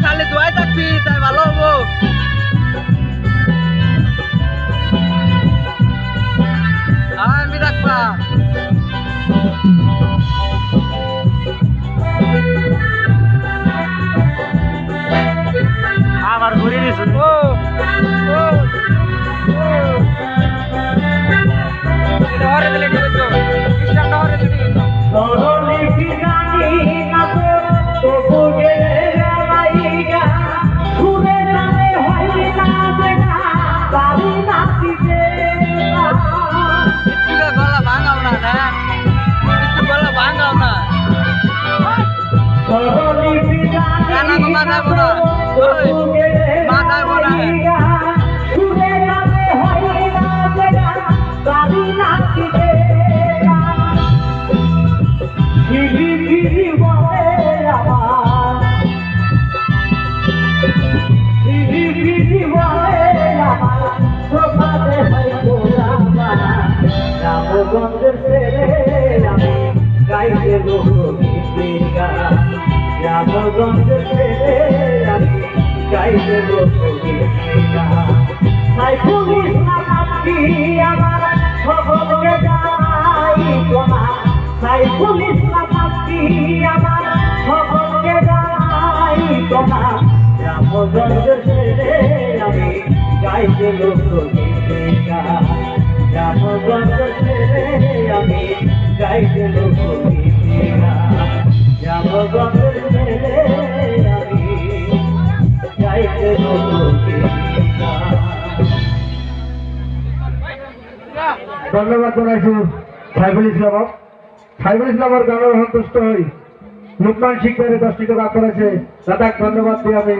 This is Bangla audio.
খালি দোয়াই থাকবি তাই ভালো হবো। আমি রাখবা আবার ঘুরে দিস গলা ভাঙাও না গলা ভাঙাও না গানা তো মাথায় বোনা মাথায় বোনা রামগঞ্জের ছেলে আমি গাইতে লোকগীতি রামগঞ্জের ছেলে আমি গাইতে লোকগীতি সাইফুল ইসলাম আপনি আমার সকলকে জানাই গোনা সাইফুল ইসলাম আপনি আমার সকলকে জানাই গোনা রামগঞ্জের ছেলে আমি গাইতে লোকগীতি রামগঞ্জের ছেলে আমি গাইতে লোকগীতি রামগঞ্জের ছেলে আমি গাইতে লোকগীতি। ধন্যবাদ জানাইছি সাইফুল ইসলাম। সাইফুল ইসলামের গানের সন্তুষ্ট হই লোকমান শিকদারে 10টি টাকা করেছে দাদা ধন্যবাদ দিয়ে আমি